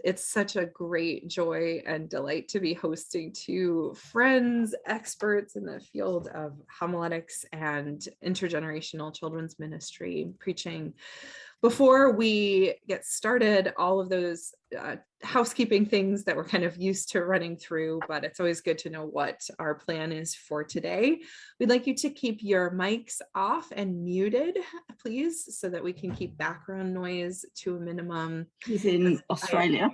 it's such a great joy and delight to be hosting two friends, experts in the field of homiletics and intergenerational children's ministry preaching. Before we get started, all of those housekeeping things that we're kind of used to running through, but it's always good to know what our plan is for today. We'd like you to keep your mics off and muted, please, so that we can keep background noise to a minimum. He's in Australia.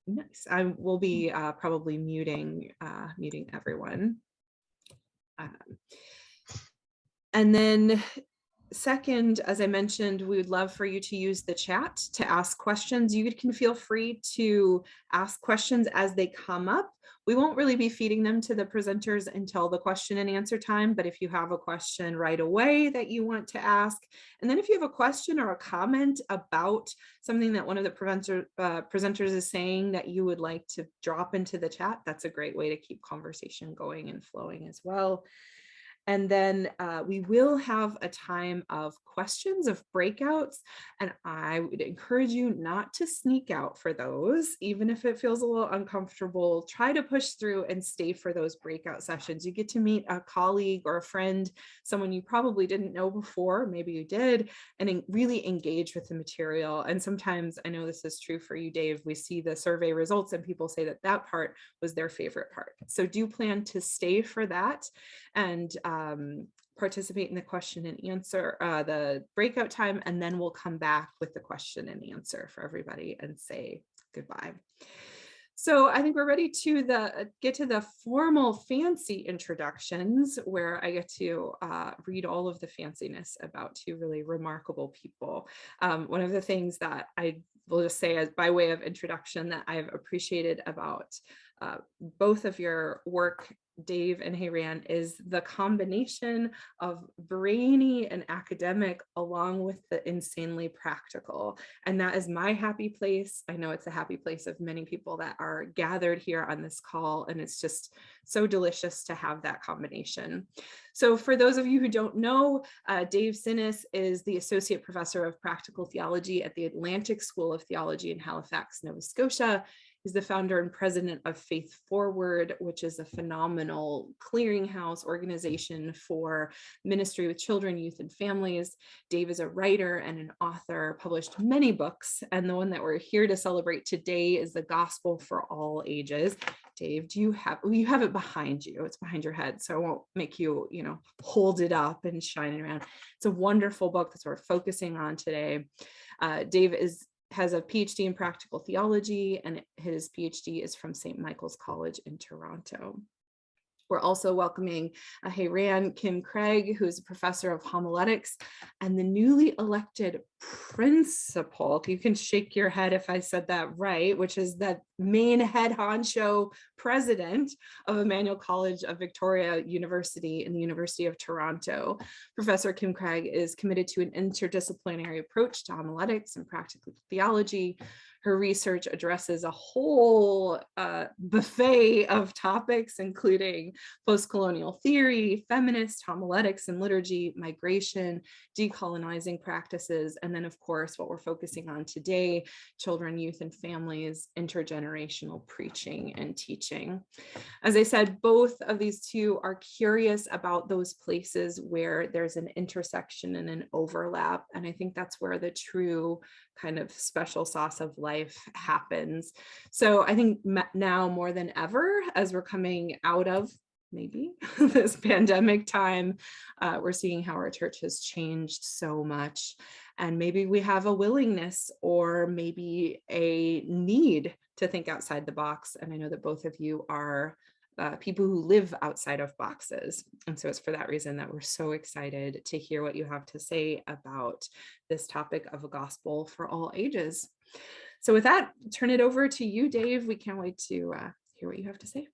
Nice. I will be probably muting everyone. And then second, as I mentioned, we would love for you to use the chat to ask questions. You can feel free to ask questions as they come up. We won't really be feeding them to the presenters until the question and answer time, but if you have a question right away that you want to ask, and then if you have a question or a comment about something that one of the presenters is saying that you would like to drop into the chat, that's a great way to keep conversation going and flowing as well. And then we will have a time of questions, of breakouts, and I would encourage you not to sneak out for those, even if it feels a little uncomfortable. Try to push through and stay for those breakout sessions. You get to meet a colleague or a friend, someone you probably didn't know before, maybe you did, and really engage with the material. And sometimes, I know this is true for you, Dave, we see the survey results and people say that that part was their favorite part. So do plan to stay for that and participate in the question and answer, the breakout time, and then we'll come back with the question and answer for everybody and say goodbye. So I think we're ready to get to the formal fancy introductions, where I get to read all of the fanciness about two really remarkable people. One of the things that I will just say as by way of introduction that I've appreciated about both of your work, Dave and HyeRan, is the combination of brainy and academic along with the insanely practical. And that is my happy place. I know it's a happy place of many people that are gathered here on this call, and it's just so delicious to have that combination. So for those of you who don't know, Dave Csinos is the Associate Professor of Practical Theology at the Atlantic School of Theology in Halifax, Nova Scotia. He's the founder and president of Faith Forward, which is a phenomenal clearinghouse organization for ministry with children, youth, and families. Dave is a writer and an author, published many books, and the one that we're here to celebrate today is The Gospel for All Ages. Dave, you have it behind you. It's behind your head, so I won't make you, hold it up and shine it around. It's a wonderful book that's what we're focusing on today. Dave has a PhD in practical theology, and his PhD is from St. Michael's College in Toronto. We're also welcoming HyeRan Kim-Cragg, who is a professor of homiletics and the newly elected principal. You can shake your head if I said that right, which is the main head honcho president of Emmanuel College of Victoria University in the University of Toronto. Professor Kim-Cragg is committed to an interdisciplinary approach to homiletics and practical theology. Her research addresses a whole buffet of topics, including post-colonial theory, feminist homiletics and liturgy, migration, decolonizing practices, and then, of course, what we're focusing on today, children, youth, and families, intergenerational preaching and teaching. As I said, both of these two are curious about those places where there's an intersection and an overlap, and I think that's where the true kind of special sauce of life happens. So I think now more than ever, as we're coming out of maybe this pandemic time, we're seeing how our church has changed so much. And maybe we have a willingness or maybe a need to think outside the box. And I know that both of you are people who live outside of boxes. And so it's for that reason that we're so excited to hear what you have to say about this topic of a gospel for all ages. So with that, turn it over to you, Dave. We can't wait to hear what you have to say.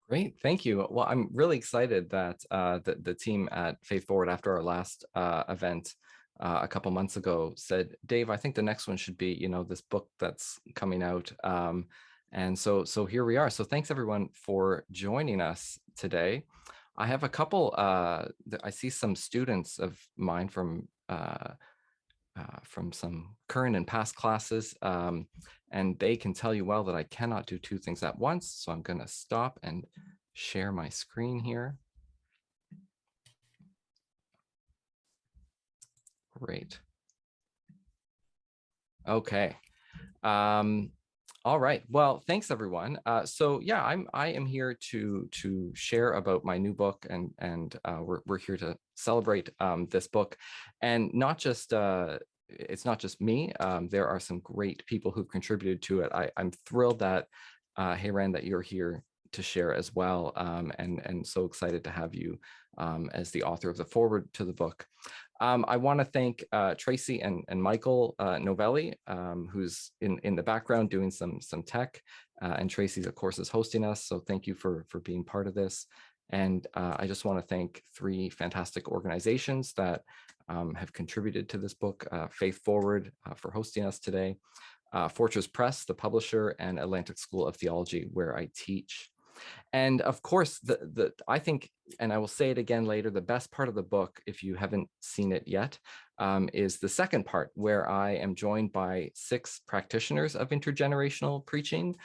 Great, thank you. Well, I'm really excited that the team at Faith Forward, after our last event a couple months ago, said, Dave, I think the next one should be, this book that's coming out. And so here we are. So thanks everyone for joining us today. I have a couple, I see some students of mine from from some current and past classes, and they can tell you well that I cannot do two things at once. So I'm going to stop and share my screen here. Great. Okay. All right. Well, thanks everyone. So yeah, I am here to share about my new book, and we're here to celebrate this book, and not just it's not just me. There are some great people who've contributed to it. I'm thrilled that HyeRan, that you're here to share as well, and so excited to have you as the author of the foreword to the book. I want to thank Traci and Michael Novelli, who's in the background doing some tech, and Traci, of course, is hosting us. So thank you for being part of this. And I just want to thank three fantastic organizations that have contributed to this book: Faith Forward for hosting us today, Fortress Press, the publisher, and Atlantic School of Theology, where I teach. And of course, I think, and I will say it again later, the best part of the book, if you haven't seen it yet, is the second part, where I am joined by 6 practitioners of intergenerational preaching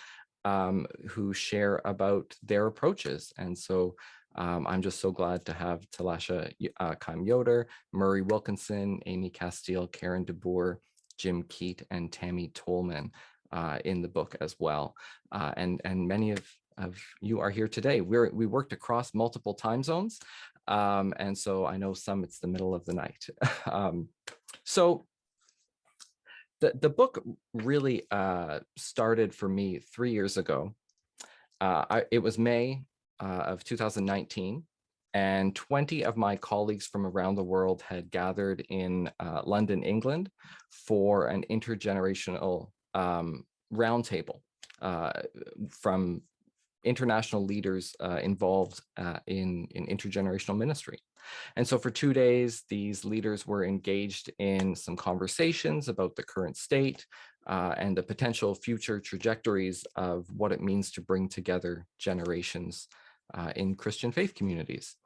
who share about their approaches. And so I'm just so glad to have Talasha Yoder, Murray Wilkinson, Amy Castile, Karen DeBoer, Jim Keat, and Tammy Tolman in the book as well. And many of you are here today. We worked across multiple time zones. And so I know some it's the middle of the night. So the book really started for me 3 years ago. It was May of 2019, and 20 of my colleagues from around the world had gathered in London, England, for an intergenerational roundtable from international leaders involved in intergenerational ministry. And so for 2 days, these leaders were engaged in some conversations about the current state and the potential future trajectories of what it means to bring together generations in Christian faith communities.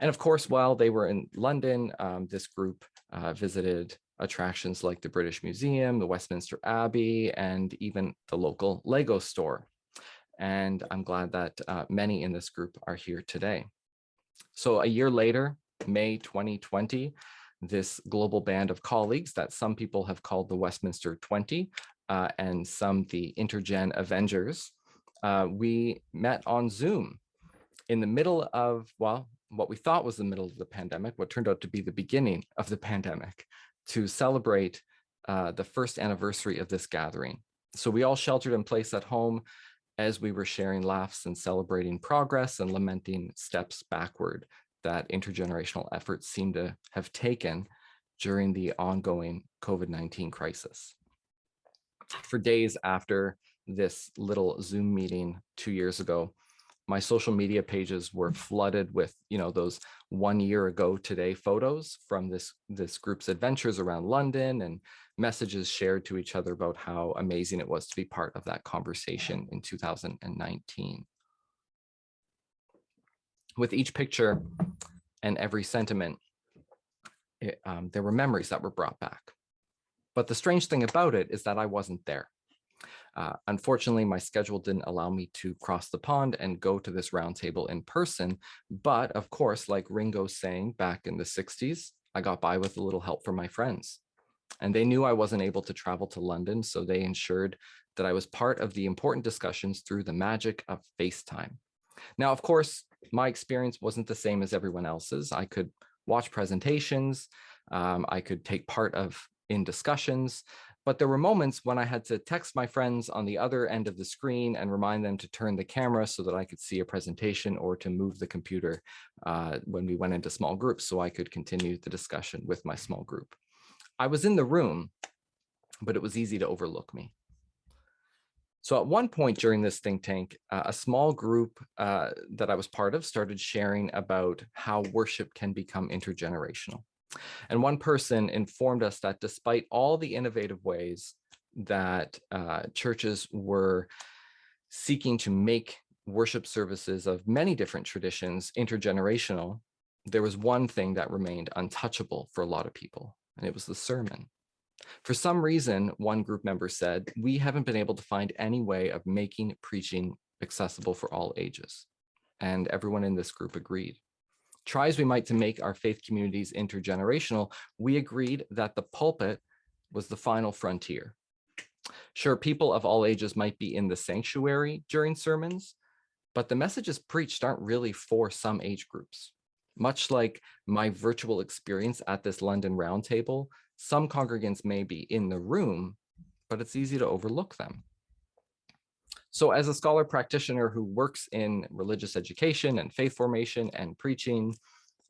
And of course, while they were in London, this group visited attractions like the British Museum, the Westminster Abbey, and even the local Lego store. And I'm glad that many in this group are here today. So a year later, May 2020, this global band of colleagues that some people have called the Westminster 20 and some the Intergen Avengers, we met on Zoom in the middle of, well, what we thought was the middle of the pandemic, what turned out to be the beginning of the pandemic, to celebrate the first anniversary of this gathering. So we all sheltered in place at home as we were sharing laughs and celebrating progress and lamenting steps backward that intergenerational efforts seem to have taken during the ongoing COVID-19 crisis. For days after this little Zoom meeting 2 years ago, my social media pages were flooded with, those 1 year ago today photos from this group's adventures around London, and messages shared to each other about how amazing it was to be part of that conversation in 2019. With each picture and every sentiment, there were memories that were brought back. But the strange thing about it is that I wasn't there. Unfortunately, my schedule didn't allow me to cross the pond and go to this roundtable in person. But of course, like Ringo sang back in the 60s, I got by with a little help from my friends. And they knew I wasn't able to travel to London, so they ensured that I was part of the important discussions through the magic of FaceTime. Now, of course, my experience wasn't the same as everyone else's. I could watch presentations, I could take part in discussions, but there were moments when I had to text my friends on the other end of the screen and remind them to turn the camera so that I could see a presentation, or to move the computer when we went into small groups so I could continue the discussion with my small group. I was in the room, but it was easy to overlook me. So at one point during this think tank, a small group that I was part of started sharing about how worship can become intergenerational. And one person informed us that despite all the innovative ways that churches were seeking to make worship services of many different traditions intergenerational, there was one thing that remained untouchable for a lot of people, and it was the sermon. For some reason, one group member said, we haven't been able to find any way of making preaching accessible for all ages. And everyone in this group agreed. Try as we might to make our faith communities intergenerational, we agreed that the pulpit was the final frontier. Sure, people of all ages might be in the sanctuary during sermons, but the messages preached aren't really for some age groups. Much like my virtual experience at this London roundtable, some congregants may be in the room, but it's easy to overlook them. So as a scholar practitioner who works in religious education and faith formation and preaching,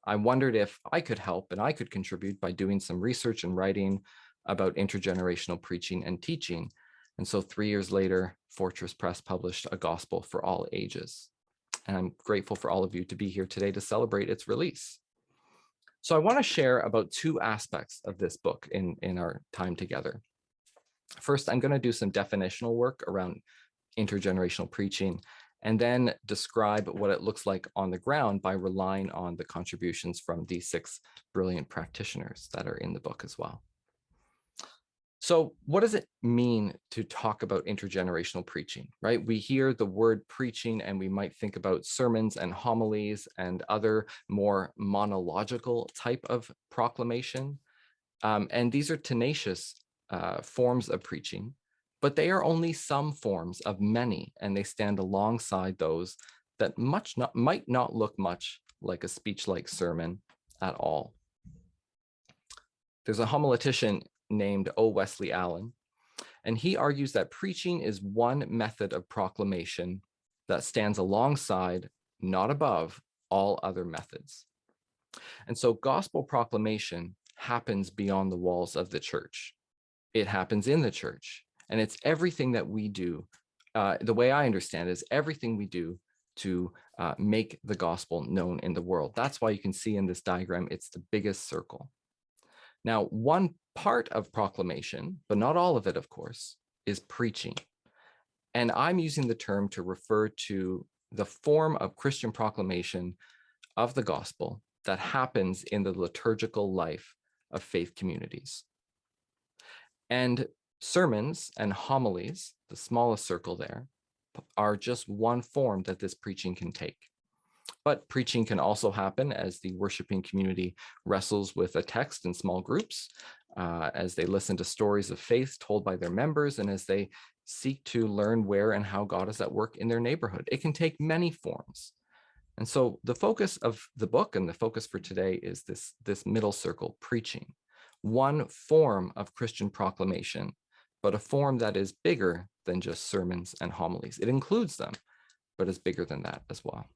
I wondered if I could help and I could contribute by doing some research and writing about intergenerational preaching and teaching. And so 3 years later, Fortress Press published A Gospel for All Ages. And I'm grateful for all of you to be here today to celebrate its release. So I want to share about two aspects of this book in our time together. First, I'm going to do some definitional work around intergenerational preaching, and then describe what it looks like on the ground by relying on the contributions from these 6 brilliant practitioners that are in the book as well. So what does it mean to talk about intergenerational preaching, right? We hear the word preaching and we might think about sermons and homilies and other more monological type of proclamation. And these are tenacious forms of preaching, but they are only some forms of many, and they stand alongside those that might not look much like a speech-like sermon at all. There's a homiletician named O. Wesley Allen, and he argues that preaching is one method of proclamation that stands alongside, not above, all other methods. And so gospel proclamation happens beyond the walls of the church. It happens in the church, and it's everything that we do. The way I understand it is everything we do to make the gospel known in the world. That's why you can see in this diagram, it's the biggest circle. Now, one part of proclamation, but not all of it, of course, is preaching. And I'm using the term to refer to the form of Christian proclamation of the gospel that happens in the liturgical life of faith communities. And sermons and homilies, the smallest circle there, are just one form that this preaching can take. But preaching can also happen as the worshiping community wrestles with a text in small groups, as they listen to stories of faith told by their members, and as they seek to learn where and how God is at work in their neighborhood. It can take many forms. And so the focus of the book and the focus for today is this middle circle, preaching. One form of Christian proclamation, but a form that is bigger than just sermons and homilies. It includes them, but is bigger than that as well.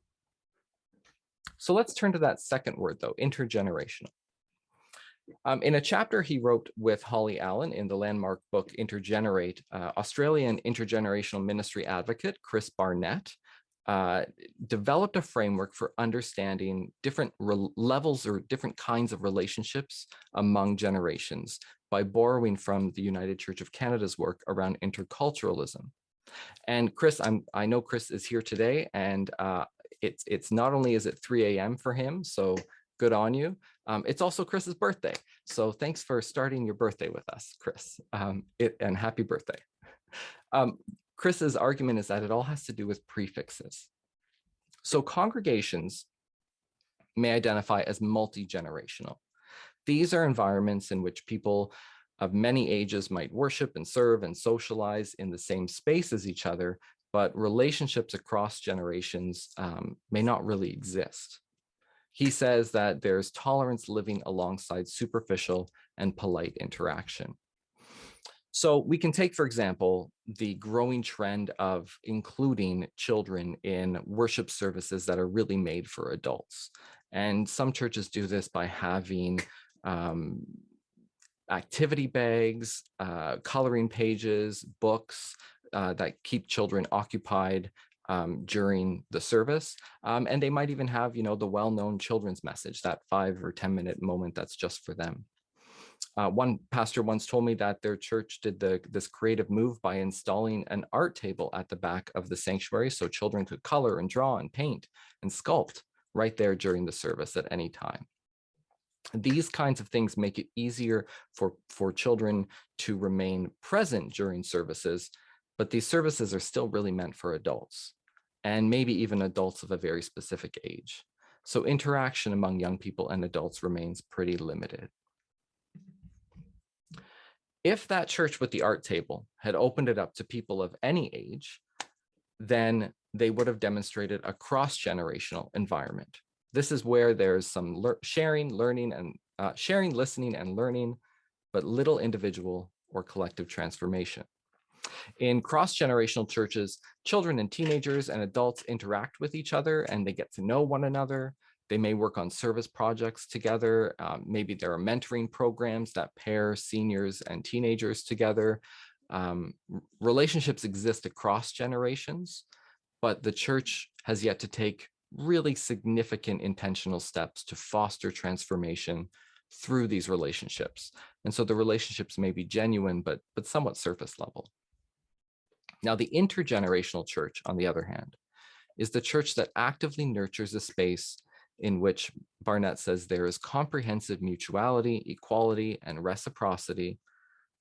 So let's turn to that second word, though, intergenerational. In a chapter he wrote with Holly Allen in the landmark book Intergenerate, Australian intergenerational ministry advocate Chris Barnett developed a framework for understanding different levels or different kinds of relationships among generations by borrowing from the United Church of Canada's work around interculturalism. And Chris, I know Chris is here today, and it's not only is it 3 a.m. for him, so good on you. It's also Chris's birthday. So thanks for starting your birthday with us, Chris, and happy birthday. Chris's argument is that it all has to do with prefixes. So congregations may identify as multi-generational. These are environments in which people of many ages might worship and serve and socialize in the same space as each other, but relationships across generations may not really exist. He says that there's tolerance living alongside superficial and polite interaction. So we can take, for example, the growing trend of including children in worship services that are really made for adults. And some churches do this by having activity bags, coloring pages, books that keep children occupied during the service. And they might even have, the well-known children's message, that 5 or 10-minute moment that's just for them. One pastor once told me that their church did this creative move by installing an art table at the back of the sanctuary so children could color and draw and paint and sculpt right there during the service at any time. These kinds of things make it easier for children to remain present during services, but these services are still really meant for adults, and maybe even adults of a very specific age. So interaction among young people and adults remains pretty limited. If that church with the art table had opened it up to people of any age, then they would have demonstrated a cross-generational environment. This is where there's some sharing, listening, and learning, but little individual or collective transformation. In cross-generational churches, children and teenagers and adults interact with each other and they get to know one another. They may work on service projects together. Maybe there are mentoring programs that pair seniors and teenagers together. Relationships exist across generations, but the church has yet to take really significant intentional steps to foster transformation through these relationships. And so the relationships may be genuine, but somewhat surface level. Now, the intergenerational church, on the other hand, is the church that actively nurtures a space in which Barnett says there is comprehensive mutuality, equality, and reciprocity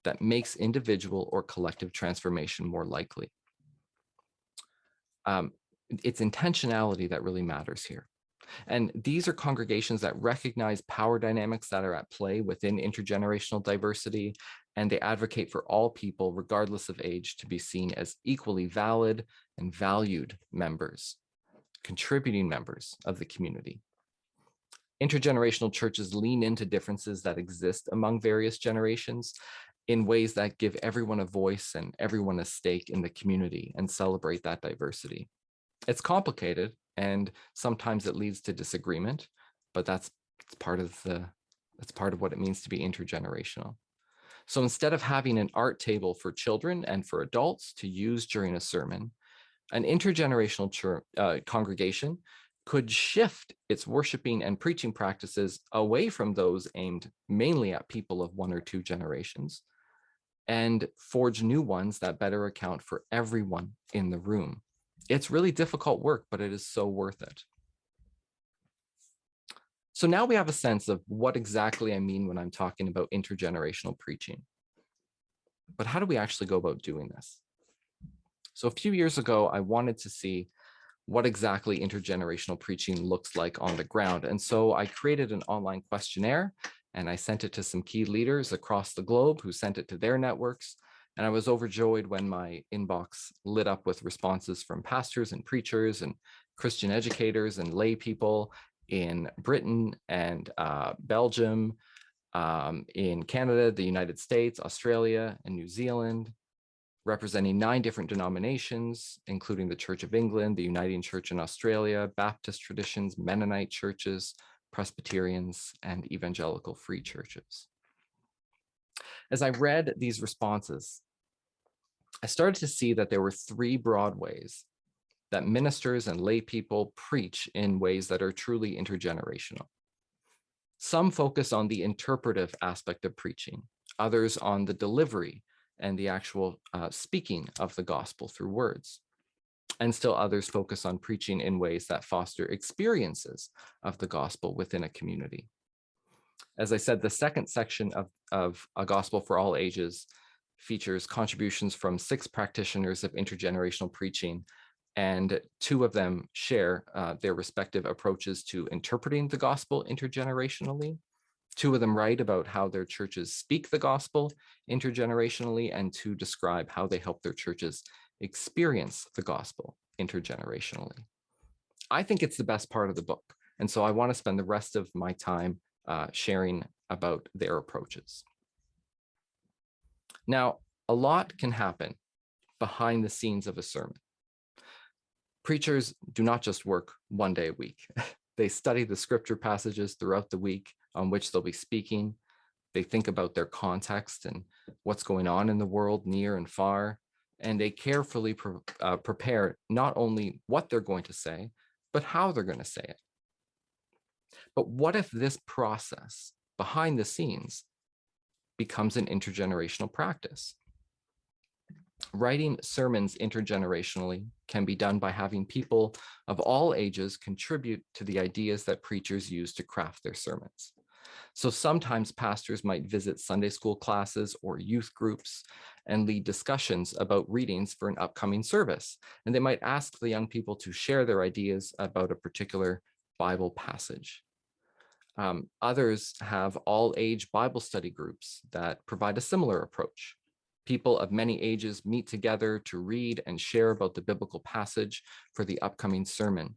that makes individual or collective transformation more likely. It's intentionality that really matters here. And these are congregations that recognize power dynamics that are at play within intergenerational diversity, and they advocate for all people, regardless of age, to be seen as equally valid and valued members, contributing members of the community. Intergenerational churches lean into differences that exist among various generations in ways that give everyone a voice and everyone a stake in the community and celebrate that diversity. It's complicated and sometimes it leads to disagreement, but that's part of what it means to be intergenerational. So instead of having an art table for children and for adults to use during a sermon, an intergenerational congregation could shift its worshiping and preaching practices away from those aimed mainly at people of one or two generations and forge new ones that better account for everyone in the room. It's really difficult work, but it is so worth it. So now we have a sense of what exactly I mean when I'm talking about intergenerational preaching. But how do we actually go about doing this? So a few years ago, I wanted to see what exactly intergenerational preaching looks like on the ground. And so I created an online questionnaire and I sent it to some key leaders across the globe who sent it to their networks. And I was overjoyed when my inbox lit up with responses from pastors and preachers and Christian educators and lay people in Britain and Belgium, in Canada, the United States, Australia, and New Zealand, representing 9 different denominations, including the Church of England, the Uniting Church in Australia, Baptist traditions, Mennonite churches, Presbyterians, and evangelical free churches. As I read these responses, I started to see that there were 3 broad ways that ministers and lay people preach in ways that are truly intergenerational. Some focus on the interpretive aspect of preaching, others on the delivery and the actual speaking of the gospel through words. And still others focus on preaching in ways that foster experiences of the gospel within a community. As I said, the second section of A Gospel for All Ages features contributions from 6 practitioners of intergenerational preaching, and 2 of them share their respective approaches to interpreting the gospel intergenerationally. 2 of them write about how their churches speak the gospel intergenerationally, and 2 describe how they help their churches experience the gospel intergenerationally. I think it's the best part of the book, and so I want to spend the rest of my time sharing about their approaches. Now, a lot can happen behind the scenes of a sermon. Preachers do not just work one day a week. They study the scripture passages throughout the week on which they'll be speaking. They think about their context and what's going on in the world near and far, and they carefully prepare not only what they're going to say, but how they're going to say it. But what if this process behind the scenes becomes an intergenerational practice? Writing sermons intergenerationally can be done by having people of all ages contribute to the ideas that preachers use to craft their sermons. So sometimes pastors might visit Sunday school classes or youth groups and lead discussions about readings for an upcoming service. And they might ask the young people to share their ideas about a particular Bible passage. Others have all age Bible study groups that provide a similar approach. People of many ages meet together to read and share about the biblical passage for the upcoming sermon.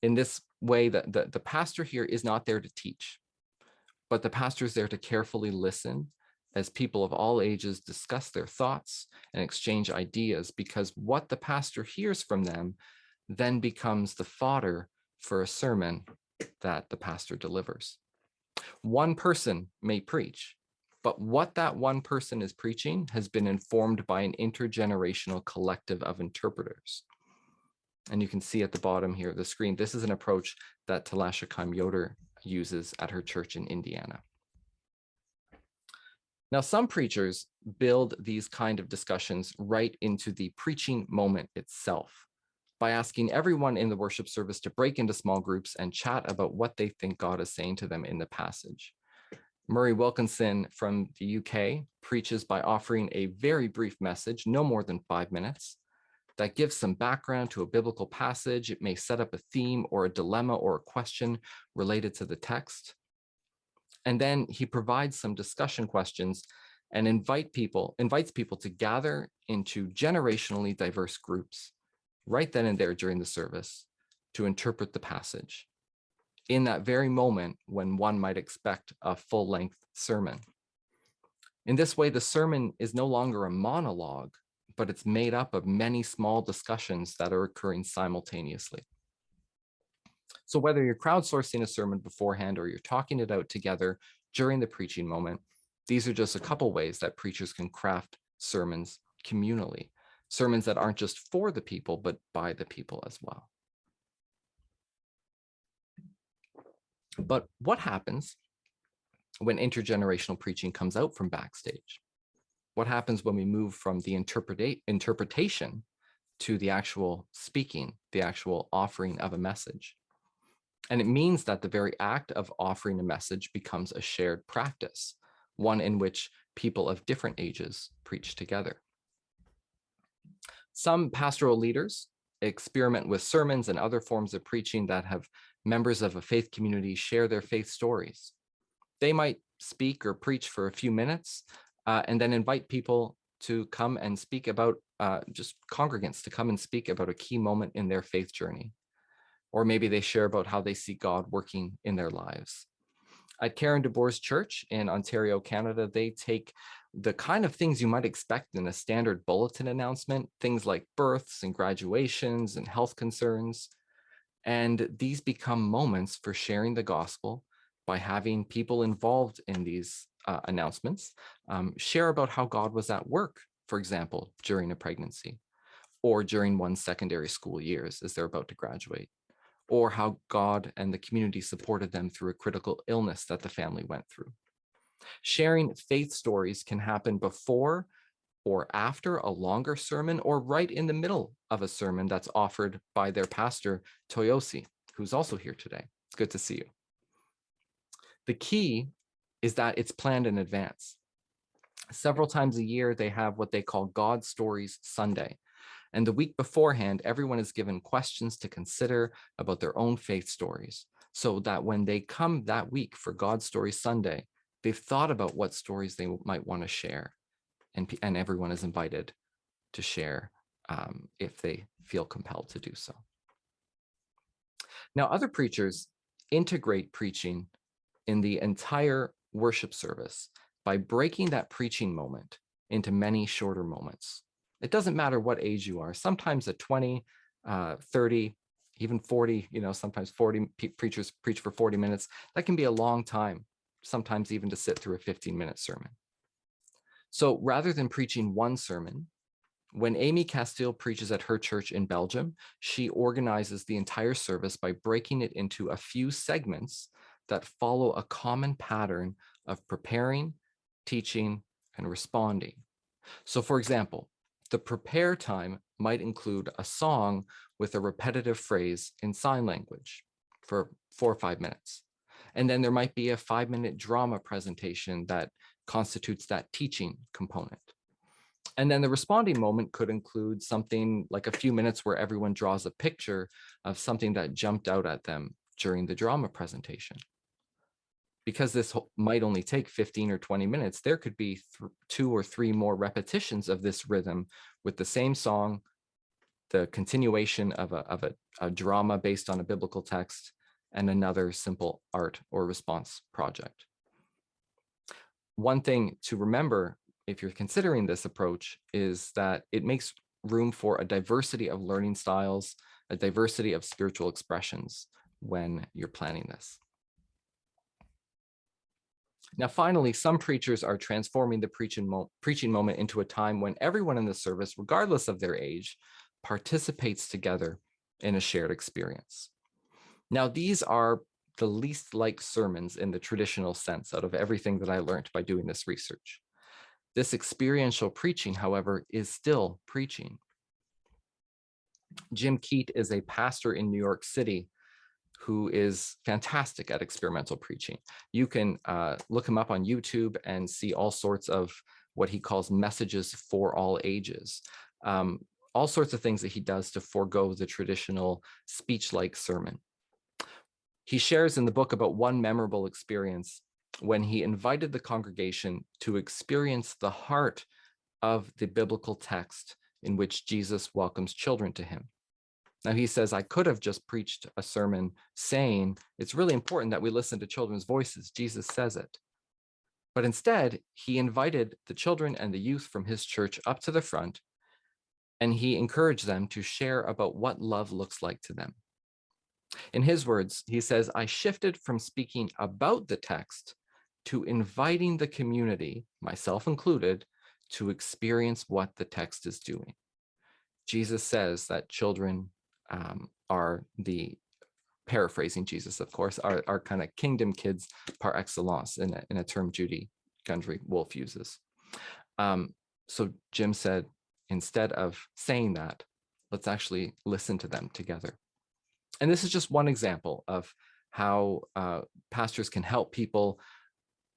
In this way, the pastor here is not there to teach, but the pastor is there to carefully listen as people of all ages discuss their thoughts and exchange ideas, because what the pastor hears from them then becomes the fodder for a sermon that the pastor delivers. One person may preach, but what that one person is preaching has been informed by an intergenerational collective of interpreters. And you can see at the bottom here of the screen, this is an approach that Talasha Yoder uses at her church in Indiana. Now, some preachers build these kind of discussions right into the preaching moment itself by asking everyone in the worship service to break into small groups and chat about what they think God is saying to them in the passage. Murray Wilkinson from the UK preaches by offering a very brief message, no more than 5 minutes, that gives some background to a biblical passage. It may set up a theme or a dilemma or a question related to the text. And then he provides some discussion questions and invites people to gather into generationally diverse groups right then and there during the service to interpret the passage in that very moment when one might expect a full-length sermon. In this way, the sermon is no longer a monologue, but it's made up of many small discussions that are occurring simultaneously. So whether you're crowdsourcing a sermon beforehand or you're talking it out together during the preaching moment, these are just a couple ways that preachers can craft sermons communally, sermons that aren't just for the people, but by the people as well. But what happens when intergenerational preaching comes out from backstage? What happens when we move from the interpretation to the actual speaking, the actual offering of a message? And it means that the very act of offering a message becomes a shared practice, one in which people of different ages preach together. Some pastoral leaders experiment with sermons and other forms of preaching that have members of a faith community share their faith stories. They might speak or preach for a few minutes and then invite people to come and speak about, just congregants to come and speak about a key moment in their faith journey. Or maybe they share about how they see God working in their lives. At Karen DeBoer's church in Ontario, Canada, they take the kind of things you might expect in a standard bulletin announcement, things like births and graduations and health concerns, and these become moments for sharing the gospel by having people involved in these announcements share about how God was at work, for example, during a pregnancy, or during one's secondary school years as they're about to graduate, or how God and the community supported them through a critical illness that the family went through. Sharing faith stories can happen before or after a longer sermon, or right in the middle of a sermon that's offered by their pastor, Toyosi, who's also here today. It's good to see you. The key is that it's planned in advance. Several times a year, they have what they call God Stories Sunday. And the week beforehand, everyone is given questions to consider about their own faith stories, so that when they come that week for God Story Sunday, they've thought about what stories they might want to share. And everyone is invited to share if they feel compelled to do so. Now, other preachers integrate preaching in the entire worship service by breaking that preaching moment into many shorter moments. It doesn't matter what age you are. Sometimes at 20, 30, even 40, sometimes 40 preachers preach for 40 minutes. That can be a long time, sometimes even to sit through a 15-minute sermon. So rather than preaching one sermon, when Amy Castile preaches at her church in Belgium, she organizes the entire service by breaking it into a few segments that follow a common pattern of preparing, teaching, and responding. So for example, the prepare time might include a song with a repetitive phrase in sign language for 4 or 5 minutes. And then there might be a 5-minute drama presentation that constitutes that teaching component. And then the responding moment could include something like a few minutes where everyone draws a picture of something that jumped out at them during the drama presentation. Because this might only take 15 or 20 minutes, there could be 2 or 3 more repetitions of this rhythm with the same song, the continuation of a drama based on a biblical text, and another simple art or response project. One thing to remember if you're considering this approach is that it makes room for a diversity of learning styles, a diversity of spiritual expressions when you're planning this. Now, finally, some preachers are transforming the preaching moment into a time when everyone in the service, regardless of their age, participates together in a shared experience. Now, these are the least liked sermons in the traditional sense out of everything that I learned by doing this research. This experiential preaching, however, is still preaching. Jim Keat is a pastor in New York City who is fantastic at experimental preaching. You can look him up on YouTube and see all sorts of what he calls messages for all ages. All sorts of things that he does to forego the traditional speech-like sermon. He shares in the book about one memorable experience when he invited the congregation to experience the heart of the biblical text in which Jesus welcomes children to him. Now, he says, I could have just preached a sermon saying, it's really important that we listen to children's voices. Jesus says it. But instead, he invited the children and the youth from his church up to the front, and he encouraged them to share about what love looks like to them. In his words, he says, I shifted from speaking about the text to inviting the community, myself included, to experience what the text is doing. Jesus says that children are the, paraphrasing Jesus, of course, are kind of kingdom kids par excellence in a term Judy Gundry-Wolf uses. So Jim said, instead of saying that, let's actually listen to them together. And this is just one example of how pastors can help people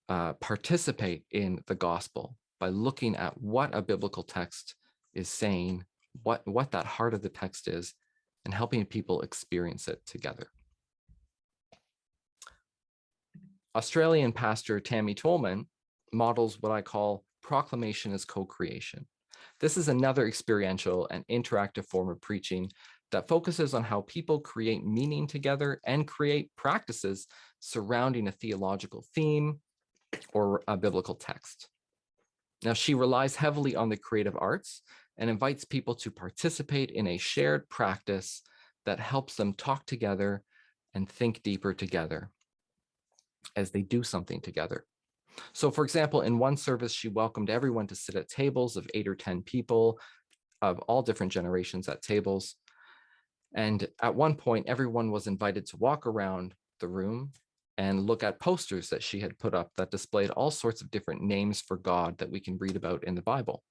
participate in the gospel by looking at what a biblical text is saying, what that heart of the text is, and helping people experience it together. Australian pastor Tammy Tolman models what I call proclamation as co-creation. This is another experiential and interactive form of preaching that focuses on how people create meaning together and create practices surrounding a theological theme or a biblical text. Now, she relies heavily on the creative arts and invites people to participate in a shared practice that helps them talk together and think deeper together as they do something together. So, for example, in one service, she welcomed everyone to sit at tables of 8 or 10 people of all different generations at tables. And at one point, everyone was invited to walk around the room and look at posters that she had put up that displayed all sorts of different names for God that we can read about in the Bible.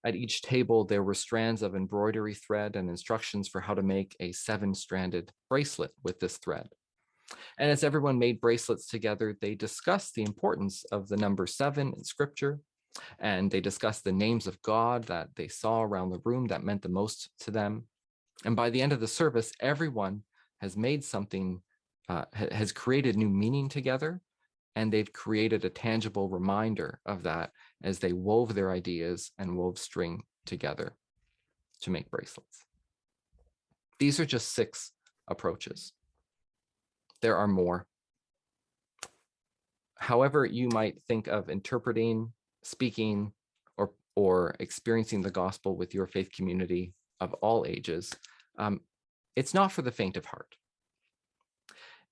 At each table, there were strands of embroidery thread and instructions for how to make a 7-stranded bracelet with this thread. And as everyone made bracelets together, they discussed the importance of the number 7 in Scripture, and they discussed the names of God that they saw around the room that meant the most to them. And by the end of the service, everyone has made something, has created new meaning together, and they've created a tangible reminder of that as they wove their ideas and wove string together to make bracelets. These are just 6 approaches. There are more. However you might think of interpreting, speaking, or experiencing the gospel with your faith community of all ages, it's not for the faint of heart.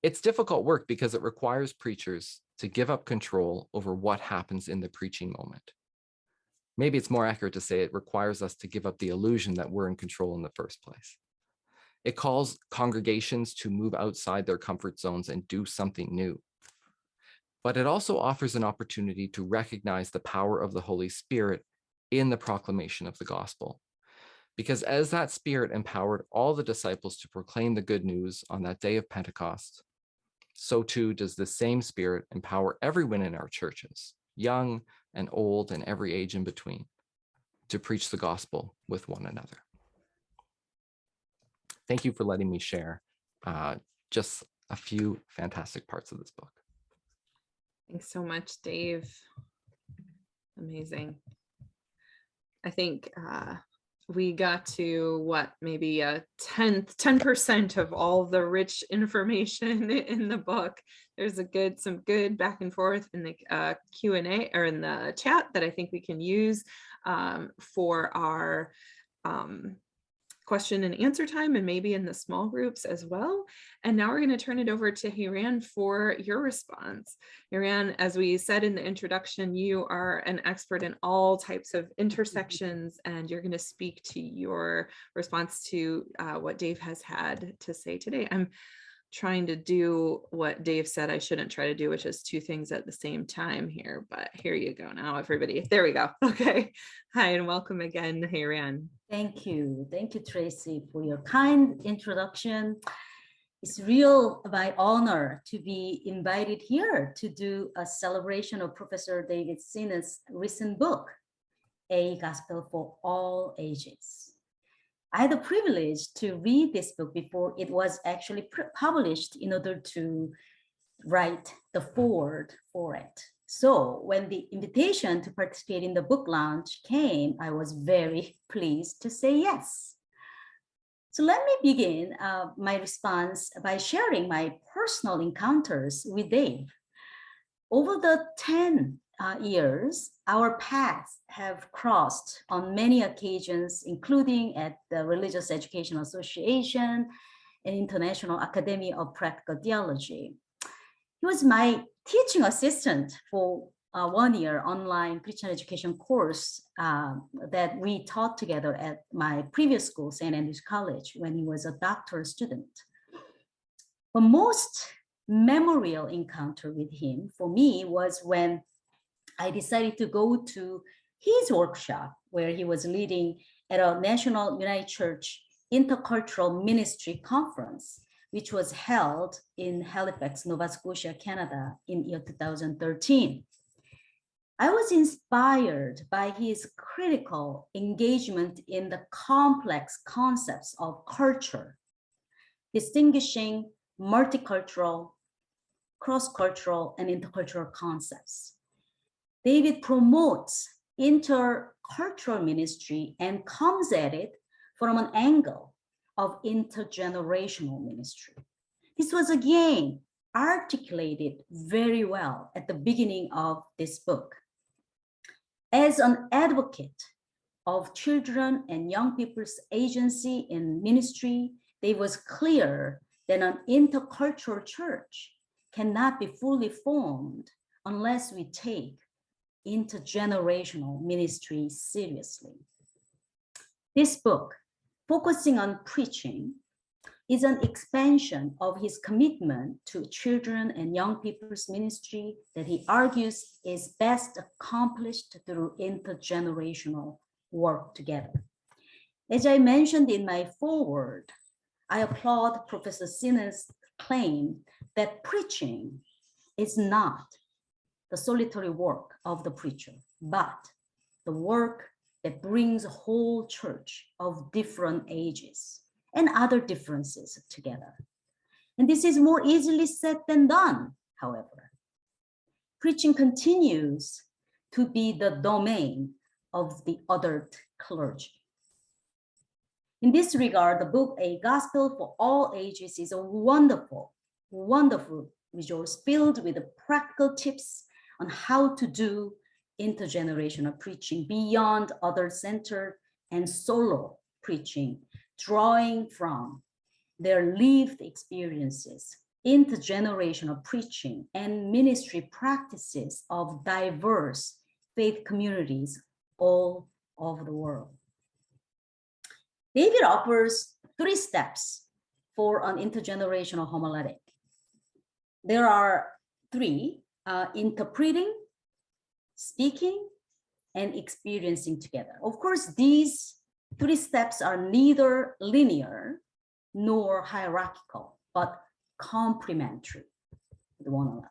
It's difficult work because it requires preachers to give up control over what happens in the preaching moment. Maybe it's more accurate to say it requires us to give up the illusion that we're in control in the first place. It calls congregations to move outside their comfort zones and do something new. But it also offers an opportunity to recognize the power of the Holy Spirit in the proclamation of the gospel. Because as that Spirit empowered all the disciples to proclaim the good news on that day of Pentecost, so too does the same Spirit empower everyone in our churches, young and old and every age in between, to preach the gospel with one another. Thank you for letting me share just a few fantastic parts of this book. Thanks so much, Dave. Amazing. I think we got to maybe a 10% of all the rich information in the book. There's some good back and forth in the Q&A or in the chat that I think we can use for our question and answer time, and maybe in the small groups as well. And now we're going to turn it over to HyeRan for your response. HyeRan, as we said in the introduction, you are an expert in all types of intersections, and you're going to speak to your response to what Dave has had to say today. I'm trying to do what Dave said I shouldn't try to do, which is two things at the same time here, but here you go now, everybody. There we go. Okay. Hi, and welcome again, HyeRan. Thank you. Thank you, Traci, for your kind introduction. It's real my honor to be invited here to do a celebration of Professor Dave Csinos' recent book, A Gospel for All Ages. I had the privilege to read this book before it was actually published in order to write the foreword for it. So when the invitation to participate in the book launch came, I was very pleased to say yes. So let me begin my response by sharing my personal encounters with Dave. Over the 10 years, our paths have crossed on many occasions, including at the Religious Education Association and International Academy of Practical Theology. He was my teaching assistant for a one-year online Christian education course that we taught together at my previous school, St. Andrews College, when he was a doctoral student. The most memorable encounter with him for me was when I decided to go to his workshop where he was leading at a National United Church Intercultural Ministry Conference, which was held in Halifax, Nova Scotia, Canada in year 2013. I was inspired by his critical engagement in the complex concepts of culture, distinguishing multicultural, cross-cultural, and intercultural concepts. David promotes intercultural ministry and comes at it from an angle of intergenerational ministry. This was again articulated very well at the beginning of this book. As an advocate of children and young people's agency in ministry, it was clear that an intercultural church cannot be fully formed unless we take intergenerational ministry seriously. This book, focusing on preaching, is an expansion of his commitment to children and young people's ministry that he argues is best accomplished through intergenerational work together. As I mentioned in my foreword, I applaud Professor Csinos' claim that preaching is not the solitary work of the preacher, but the work that brings a whole church of different ages and other differences together. And this is more easily said than done, however. Preaching continues to be the domain of the othered clergy. In this regard, the book, A Gospel for All Ages, is a wonderful, wonderful resource filled with practical tips on how to do intergenerational preaching beyond other-centered and solo preaching, drawing from their lived experiences, intergenerational preaching, and ministry practices of diverse faith communities all over the world. David offers 3 steps for an intergenerational homiletic. There are 3: interpreting, speaking, and experiencing together. Of course, these 3 steps are neither linear nor hierarchical, but complementary. with one another.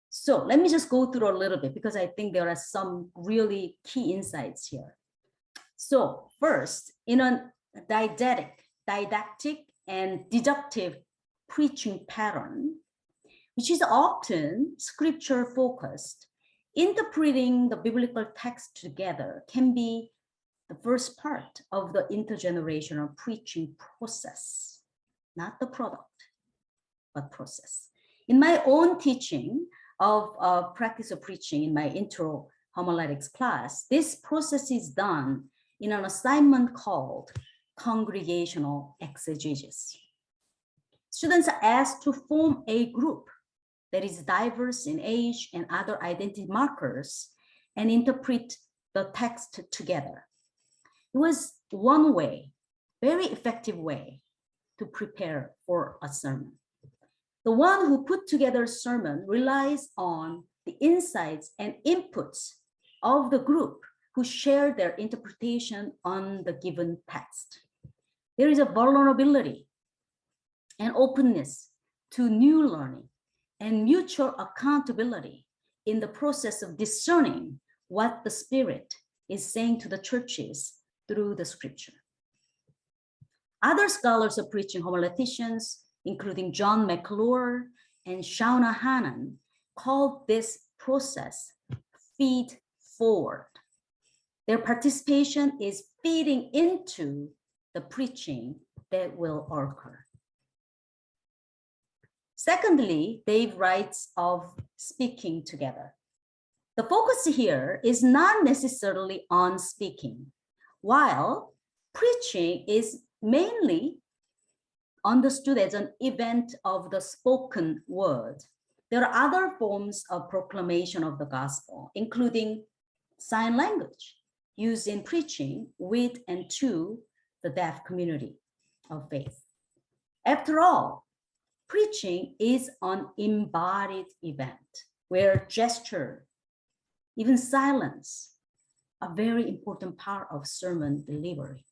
So let me just go through a little bit because I think there are some really key insights here. So first, in a didactic and deductive preaching pattern, which is often scripture focused, interpreting the biblical text together can be the first part of the intergenerational preaching process, not the product, but process. In my own teaching of practice of preaching in my intro homiletics class, this process is done in an assignment called congregational exegesis. Students are asked to form a group that is diverse in age and other identity markers and interpret the text together. It was one way, very effective way to prepare for a sermon. The one who put together a sermon relies on the insights and inputs of the group who share their interpretation on the given text. There is a vulnerability and openness to new learning and mutual accountability in the process of discerning what the Spirit is saying to the churches through the scripture. Other scholars of preaching, homileticians, including John McClure and Shauna Hannan, called this process feed forward. Their participation is feeding into the preaching that will occur. Secondly, Dave writes of speaking together. The focus here is not necessarily on speaking, while preaching is mainly understood as an event of the spoken word. There are other forms of proclamation of the gospel, including sign language used in preaching with and to the deaf community of faith. After all, preaching is an embodied event where gesture, even silence, are very important part of sermon delivery.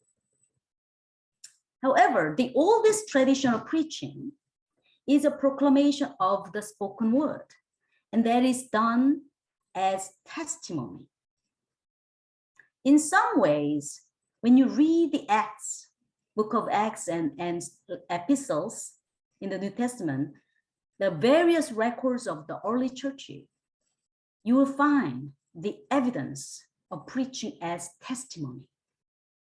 However, the oldest tradition of preaching is a proclamation of the spoken word, and that is done as testimony. In some ways, when you read the Acts, book of Acts and epistles in the New Testament, the various records of the early church, you will find the evidence of preaching as testimony.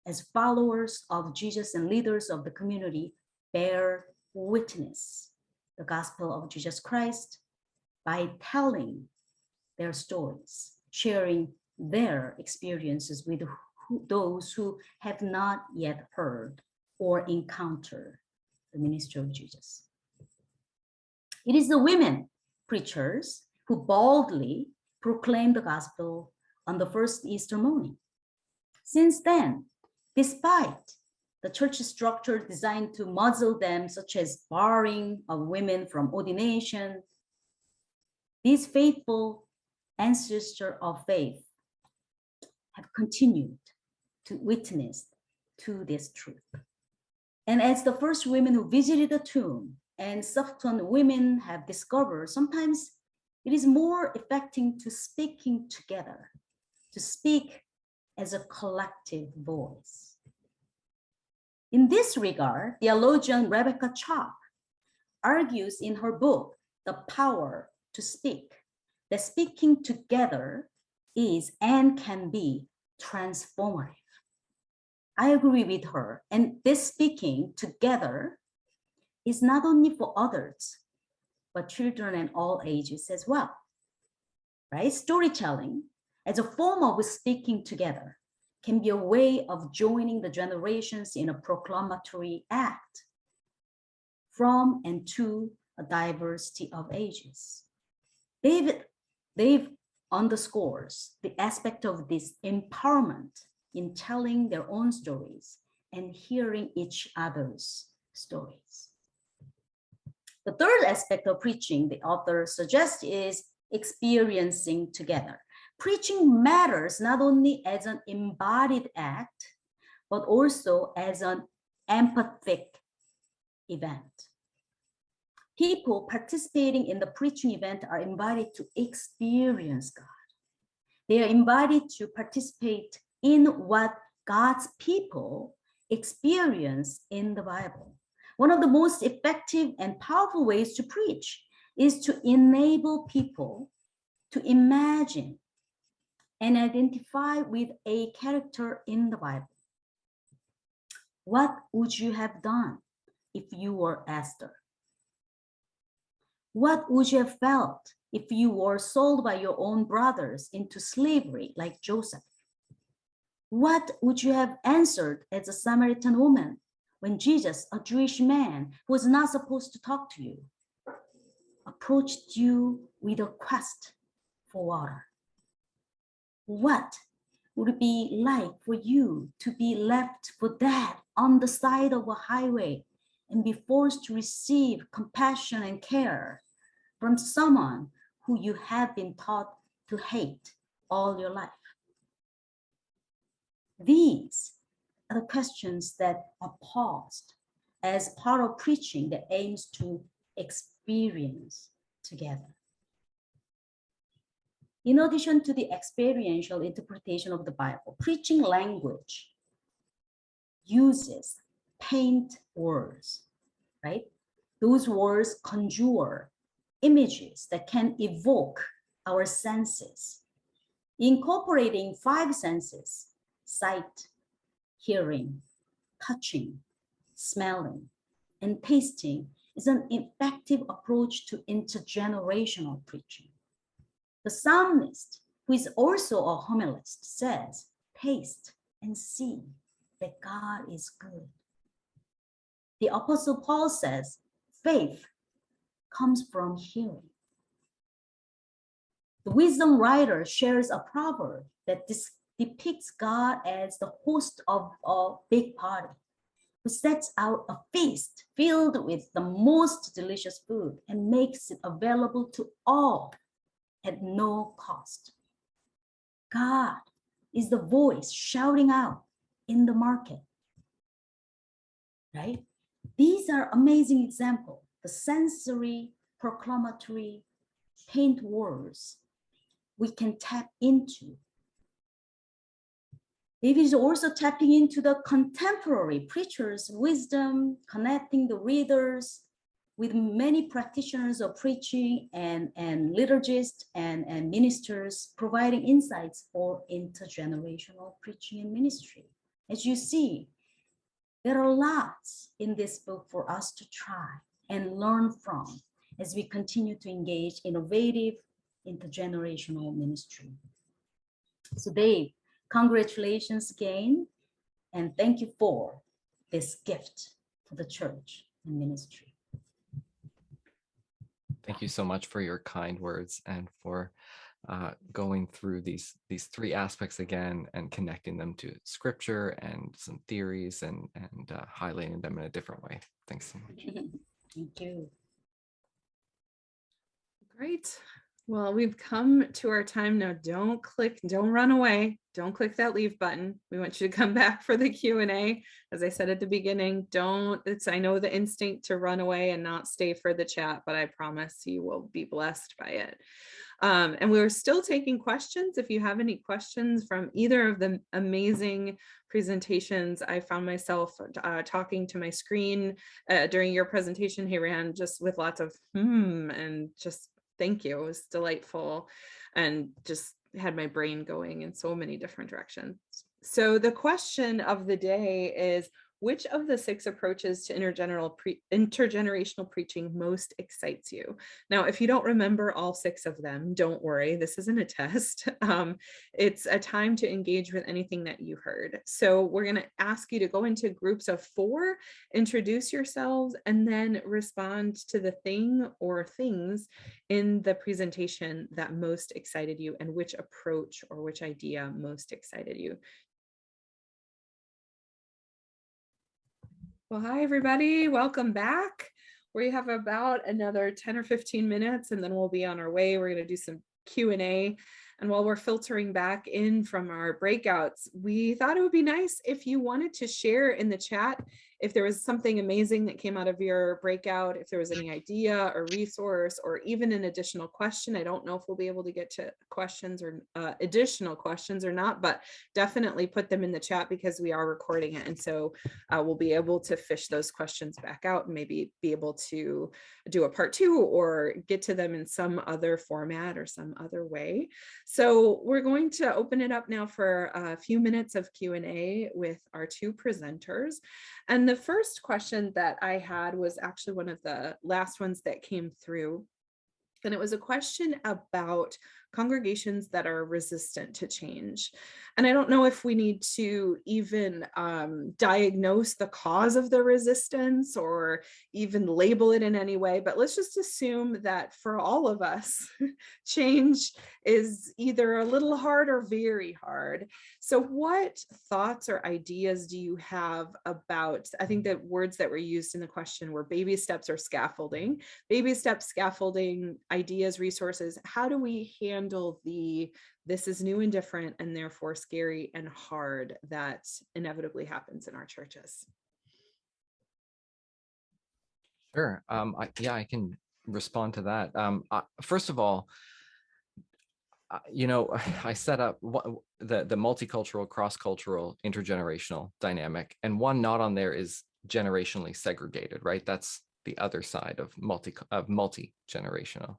As followers of Jesus and leaders of the community bear witness the gospel of Jesus Christ by telling their stories, sharing their experiences with those who have not yet heard or encountered the ministry of Jesus. It is the women preachers who boldly proclaim the gospel on the first Easter morning. Since then, despite the church structure designed to muzzle them, such as barring of women from ordination, these faithful ancestors of faith have continued to witness to this truth. And as the first women who visited the tomb and subsequent women have discovered, sometimes it is more effective to speaking together, to speak as a collective voice. In this regard, theologian Rebecca Chalk argues in her book, The Power to Speak, that speaking together is and can be transformative. I agree with her, and this speaking together is not only for others, but children and all ages as well, right? Storytelling as a form of speaking together can be a way of joining the generations in a proclamatory act from and to a diversity of ages. Dave underscores the aspect of this empowerment in telling their own stories and hearing each other's stories. The third aspect of preaching the author suggests is experiencing together. Preaching matters not only as an embodied act, but also as an empathic event. People participating in the preaching event are invited to experience God. They are invited to participate in what God's people experience in the Bible. One of the most effective and powerful ways to preach is to enable people to imagine and identify with a character in the Bible. What would you have done if you were Esther? What would you have felt if you were sold by your own brothers into slavery like Joseph? What would you have answered as a Samaritan woman when Jesus, a Jewish man who was not supposed to talk to you, approached you with a quest for water? What would it be like for you to be left for dead on the side of a highway and be forced to receive compassion and care from someone who you have been taught to hate all your life? These are the questions that are posed as part of preaching that aims to experience together. In addition to the experiential interpretation of the Bible, preaching language uses paint words, right? Those words conjure images that can evoke our senses. Incorporating 5 senses, sight, hearing, touching, smelling, and tasting is an effective approach to intergenerational preaching. The psalmist, who is also a homilist, says, "Taste and see that God is good." The Apostle Paul says, "Faith comes from hearing." The wisdom writer shares a proverb that depicts God as the host of a big party who sets out a feast filled with the most delicious food and makes it available to all at no cost. God is the voice shouting out in the market, right? These are amazing examples. The sensory, proclamatory, paint words we can tap into. David is also tapping into the contemporary preacher's wisdom, connecting the readers with many practitioners of preaching and liturgists and ministers, providing insights for intergenerational preaching and ministry. As you see, there are lots in this book for us to try and learn from as we continue to engage innovative intergenerational ministry. So Dave, congratulations again, and thank you for this gift for the church and ministry. Thank you so much for your kind words and for going through these 3 aspects again and connecting them to scripture and some theories and highlighting them in a different way. Thanks so much. Thank you. Great. Well, we've come to our time now. Don't run away. Don't click that leave button. We want you to come back for the Q&A. As I said at the beginning, I know the instinct to run away and not stay for the chat, but I promise you will be blessed by it. And we're still taking questions. If you have any questions from either of the amazing presentations, I found myself talking to my screen during your presentation, HyeRan, just with lots of and just thank you. It was delightful and just had my brain going in so many different directions. So the question of the day is, which of the 6 approaches to intergenerational preaching most excites you? Now, if you don't remember all 6 of them, don't worry, this isn't a test. It's a time to engage with anything that you heard. So we're going to ask you to go into groups of 4, introduce yourselves, and then respond to the thing or things in the presentation that most excited you and which approach or which idea most excited you. Well, hi, everybody. Welcome back. We have about another 10 or 15 minutes, and then we'll be on our way. We're going to do some Q&A. And while we're filtering back in from our breakouts, we thought it would be nice if you wanted to share in the chat if there was something amazing that came out of your breakout, if there was any idea or resource or even an additional question. I don't know if we'll be able to get to questions or additional questions or not, but definitely put them in the chat because we are recording it. And so we'll be able to fish those questions back out and maybe be able to do a part 2 or get to them in some other format or some other way. So we're going to open it up now for a few minutes of Q&A with our 2 presenters. And the first question that I had was actually one of the last ones that came through. And it was a question about congregations that are resistant to change. And I don't know if we need to even diagnose the cause of the resistance or even label it in any way, but let's just assume that for all of us, change is either a little hard or very hard. So what thoughts or ideas do you have about, I think the words that were used in the question were baby steps or scaffolding, baby steps, scaffolding, ideas, resources. How do we handle the this is new and different and therefore scary and hard that inevitably happens in our churches? Sure. I can respond to that. First of all, I set up the multicultural, cross-cultural, intergenerational dynamic, and one not on there is generationally segregated, right? That's the other side of multi-generational.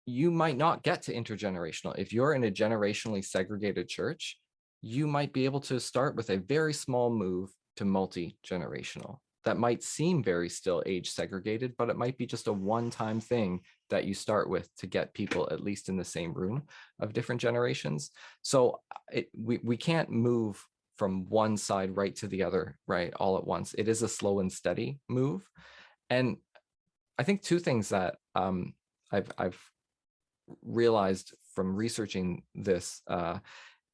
You might not get to intergenerational. If you're in a generationally segregated church, you might be able to start with a very small move to multi-generational. That might seem very still age segregated, but it might be just a one-time thing that you start with to get people at least in the same room of different generations. So we can't move from one side right to the other, right, all at once. It is a slow and steady move. And I think 2 things that I've realized from researching this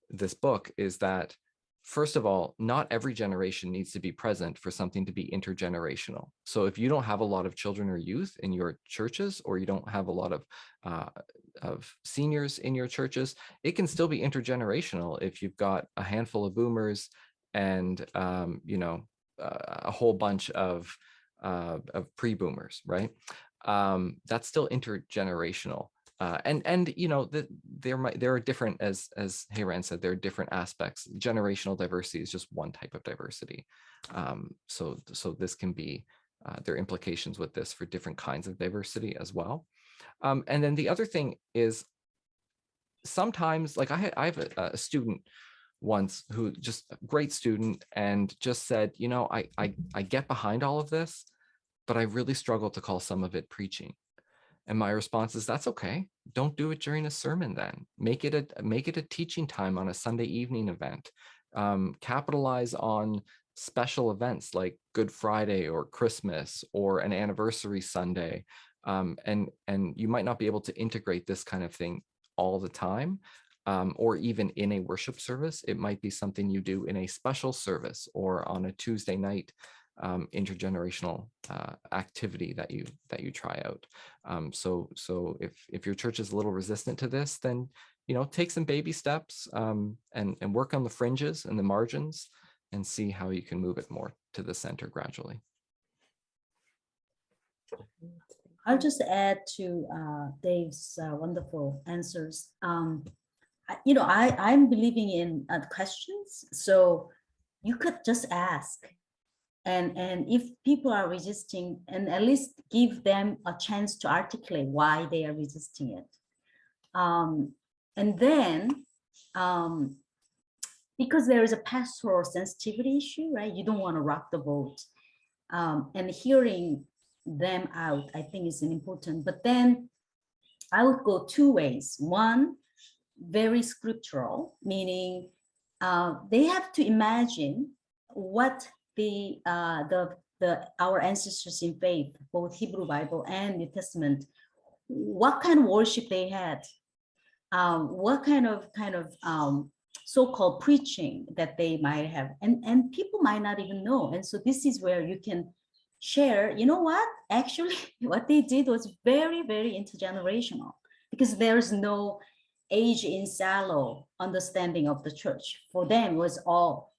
this book is that, first of all, not every generation needs to be present for something to be intergenerational. So if you don't have a lot of children or youth in your churches, or you don't have a lot of seniors in your churches, it can still be intergenerational if you've got a handful of boomers and a whole bunch of pre-boomers, right? That's still intergenerational. There are different, as HyeRan said, there are different aspects. Generational diversity is just one type of diversity. So this can be, there are implications with this for different kinds of diversity as well. And then the other thing is, sometimes, like I have a student once who just a great student and just said, I get behind all of this, but I really struggle to call some of it preaching. And my response is, that's okay. Don't do it during a sermon then. Make it a teaching time on a Sunday evening event. Capitalize on special events like Good Friday or Christmas or an anniversary Sunday. And you might not be able to integrate this kind of thing all the time, or even in a worship service. It might be something you do in a special service or on a Tuesday night intergenerational activity that you try out. So if your church is a little resistant to this, then take some baby steps and work on the fringes and the margins and see how you can move it more to the center gradually. I'll just add to Dave's wonderful answers. I'm believing in questions, so you could just ask. And if people are resisting, and at least give them a chance to articulate why they are resisting it. And then, because there is a pastoral sensitivity issue, right? You don't want to rock the boat. And hearing them out, I think, is important. But then I would go 2 ways. One, very scriptural, meaning they have to imagine what our ancestors in faith, both Hebrew Bible and New Testament, what kind of worship they had, what kind of so-called preaching that they might have, and people might not even know. And so this is where you can share, what actually what they did was very, very intergenerational, because there's no age in shallow understanding of the church. For them, it was all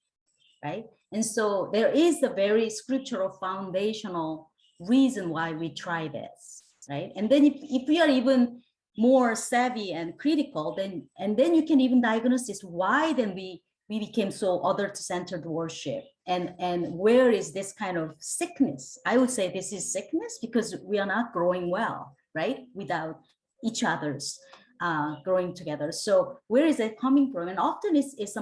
right? And so there is a very scriptural foundational reason why we try this, right? And then if we are even more savvy and critical, then you can even diagnose this, why then we became so other-centered worship, and where is this kind of sickness? I would say this is sickness because we are not growing well, right? Without each other's growing together. So where is it coming from? And often it's a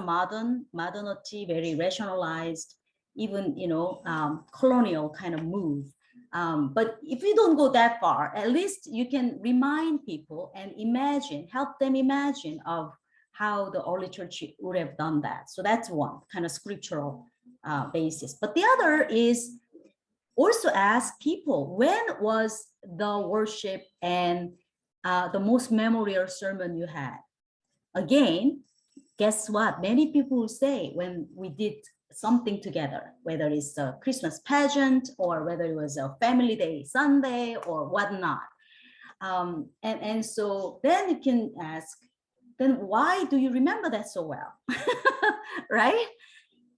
modernity, very rationalized, even colonial kind of move. But if you don't go that far, at least you can remind people and help them imagine of how the early church would have done that. So that's one kind of scriptural basis. But the other is also ask people, when was the worship and the most memorable sermon you had? Again, guess what? Many people will say when we did something together, whether it's a Christmas pageant or whether it was a family day Sunday or whatnot. And so then you can ask, then why do you remember that so well? Right?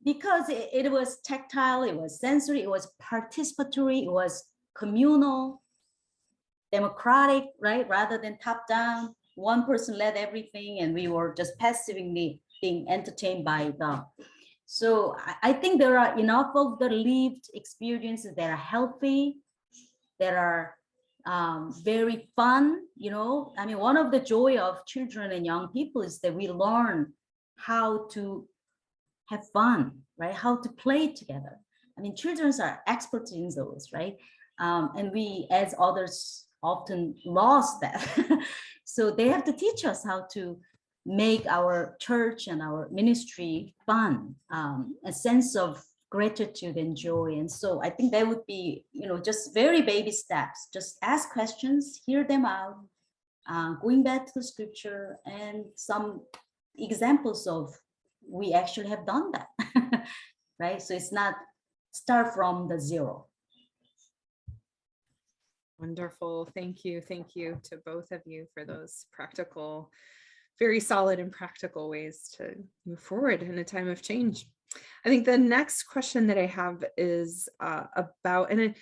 Because it was tactile, it was sensory, it was participatory, it was communal, democratic, right? Rather than top down, one person led everything and we were just passively being entertained by them. So I think there are enough of the lived experiences that are healthy, that are very fun. I mean, one of the joy of children and young people is that we learn how to have fun, right? How to play together. I mean, children are experts in those, right? And we as others often lost that. So they have to teach us how to make our church and our ministry fun, a sense of gratitude and joy. And so I think that would be, just very baby steps. Just ask questions, hear them out, going back to the scripture and some examples of we actually have done that, right? So it's not start from the zero. Wonderful. Thank you. Thank you to both of you for those practical, very solid and practical ways to move forward in a time of change. I think the next question that I have is about, and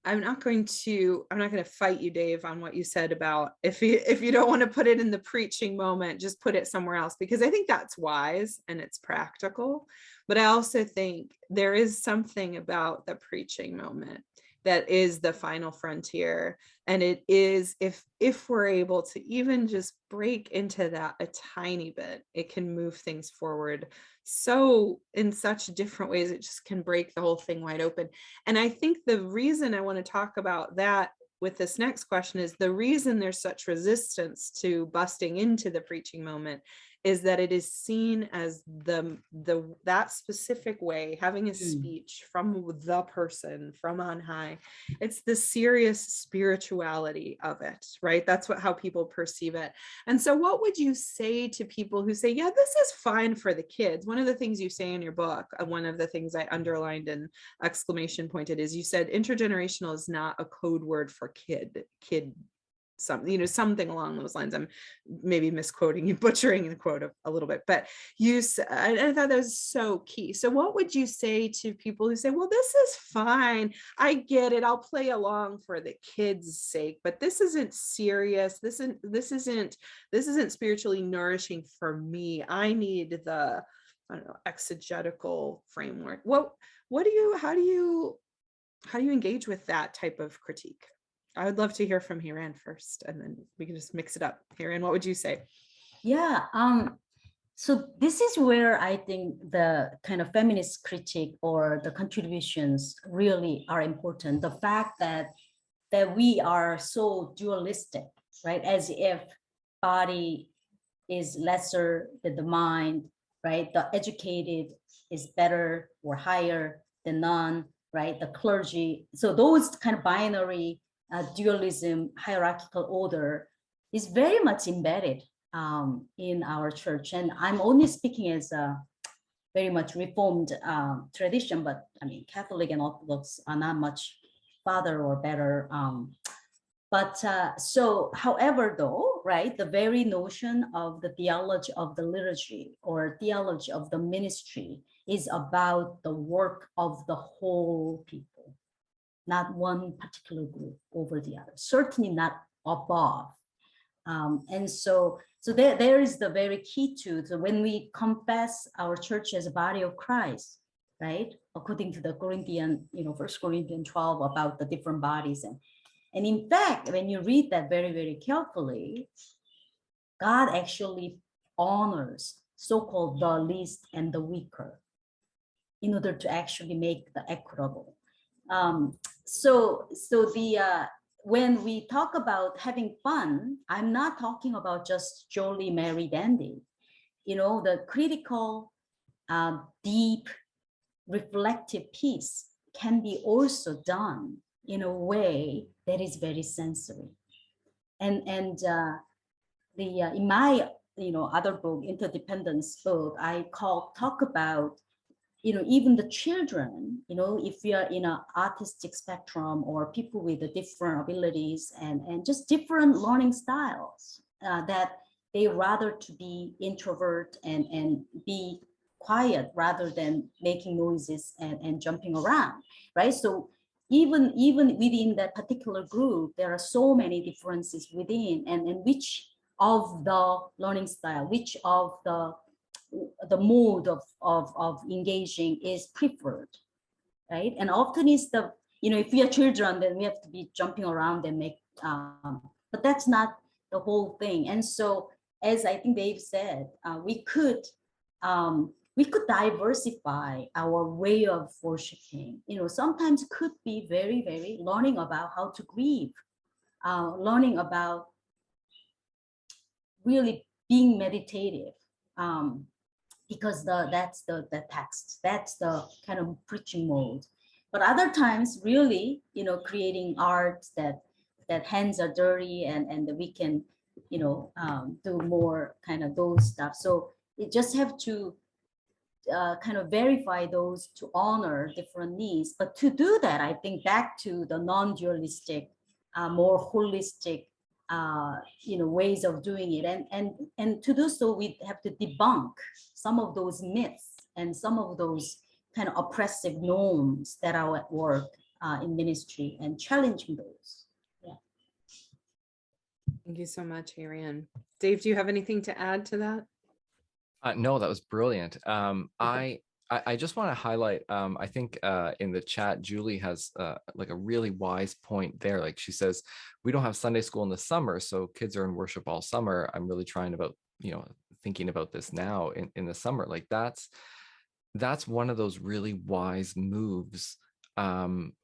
I'm not going to fight you, Dave, on what you said about if you don't want to put it in the preaching moment, just put it somewhere else, because I think that's wise and it's practical. But I also think there is something about the preaching moment that is the final frontier. And it is, if we're able to even just break into that a tiny bit, it can move things forward so in such different ways. It just can break the whole thing wide open. And I think the reason I want to talk about that with this next question is the reason there's such resistance to busting into the preaching moment is that it is seen as that specific way, having a speech from the person from on high. It's the serious spirituality of it, right? That's how people perceive it. And so what would you say to people who say, yeah, this is fine for the kids? One of the things you say in your book, one of the things I underlined and exclamation pointed, is you said intergenerational is not a code word for kid something along those lines. I'm maybe misquoting you, butchering the quote a little bit, but I thought that was so key. So what would you say to people who say, well, this is fine, I get it, I'll play along for the kids' sake, but this isn't serious, this isn't spiritually nourishing for me, I need the, I don't know, exegetical framework. How do you engage with that type of critique? I would love to hear from HyeRan first, and then we can just mix it up. HyeRan, what would you say? Yeah. So this is where I think the kind of feminist critique or the contributions really are important. The fact that we are so dualistic, right? As if body is lesser than the mind, right? The educated is better or higher than none, right? The clergy. So those kind of binary dualism, hierarchical order is very much embedded in our church. And I'm only speaking as a very much reformed tradition, but I mean, Catholic and Orthodox are not much farther or better But so, however, though, right, the very notion of the theology of the liturgy or theology of the ministry is about the work of the whole people, not one particular group over the other, certainly not above. And so there is the very key to when we confess our church as a body of Christ, right? According to the Corinthian, 1 Corinthians 12 about the different bodies. And in fact, when you read that very, very carefully, God actually honors so-called the least and the weaker in order to actually make the equitable. When we talk about having fun, I'm not talking about just jolly, merry, dandy. The critical, deep, reflective piece can be also done in a way that is very sensory. And in my other book, Interdependence book, I talk about even the children, if we are in an artistic spectrum or people with the different abilities and just different learning styles, that they rather to be introvert and be quiet rather than making noises and jumping around, right? So even within that particular group, there are so many differences within, and which of the learning style, which of the mode of engaging is preferred, right? And often is if we are children, then we have to be jumping around and but that's not the whole thing. And so, as I think Dave said, we could diversify our way of worshiping. Sometimes could be very, very learning about how to grieve, learning about really being meditative, because that's the text, that's the kind of preaching mode. But other times, really, creating art that hands are dirty and that we can, do more kind of those stuff. So you just have to kind of verify those to honor different needs. But to do that, I think back to the non-dualistic, more holistic, ways of doing it, and to do so, we have to debunk some of those myths and some of those kind of oppressive norms that are at work in ministry, and challenging those. Yeah. Thank you so much, HyeRan. Dave, do you have anything to add to that? No, that was brilliant. I just want to highlight, I think in the chat, Julie has like a really wise point there. Like she says, we don't have Sunday school in the summer, so kids are in worship all summer. I'm really thinking about this now in the summer. Like that's one of those really wise moves,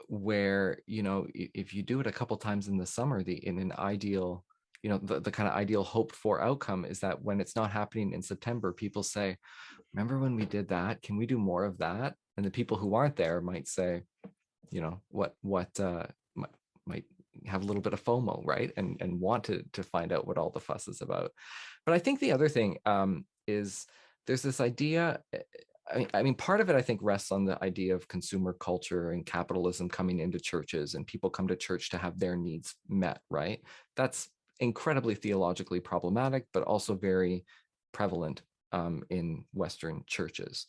where, if you do it a couple times in the summer, in an ideal, the kind of ideal hoped for outcome is that when it's not happening in September, people say, remember when we did that? Can we do more of that? And the people who aren't there might say, might have a little bit of FOMO, right? And want to find out what all the fuss is about. But I think the other thing is there's this idea. I mean, part of it, I think, rests on the idea of consumer culture and capitalism coming into churches, and people come to church to have their needs met, right? That's incredibly theologically problematic, but also very prevalent in Western churches.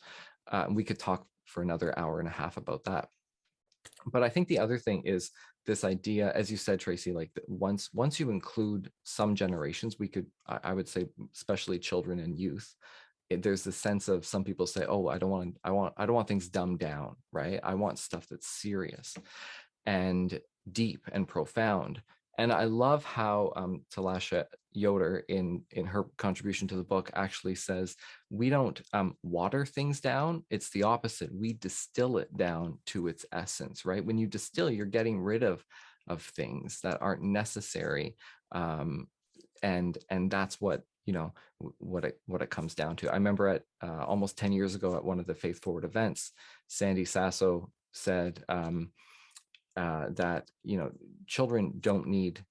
We could talk for another hour and a half about that. But I think the other thing is this idea, as you said, Traci, like once you include some generations, I would say, especially children and youth, there's this sense of, some people say, oh, I don't want things dumbed down, right? I want stuff that's serious and deep and profound. And I love how Talasha Yoder in her contribution to the book actually says, we don't water things down. It's the opposite. We distill it down to its essence, right? When you distill, you're getting rid of things that aren't necessary. And that's what it comes down to. I remember at almost 10 years ago at one of the Faith Forward events, Sandy Sasso said that children don't need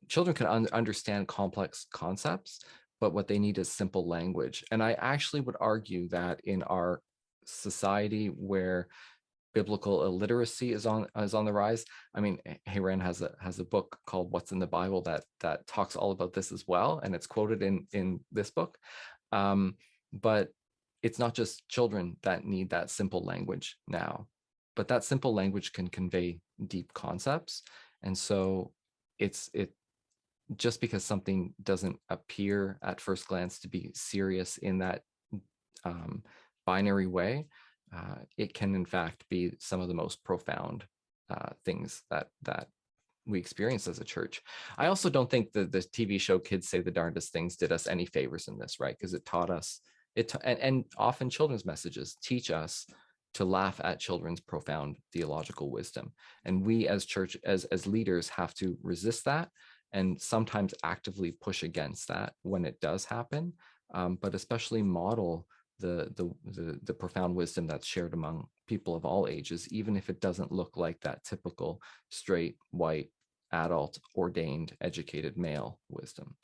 children can understand complex concepts, but what they need is simple language. And I actually would argue that in our society, where biblical illiteracy is on the rise. I mean, HyeRan has a book called What's in the Bible that talks all about this as well, and it's quoted in this book. But it's not just children that need that simple language now, but that simple language can convey deep concepts. And so it just because something doesn't appear at first glance to be serious in that binary way, it can in fact be some of the most profound things that we experience as a church. I also don't think that the TV show Kids Say the Darndest Things did us any favors in this, right? Because it taught us, and often children's messages teach us to laugh at children's profound theological wisdom. And we as church, as leaders, have to resist that and sometimes actively push against that when it does happen, but especially model the profound wisdom that's shared among people of all ages, even if it doesn't look like that typical straight, white, adult, ordained, educated male wisdom.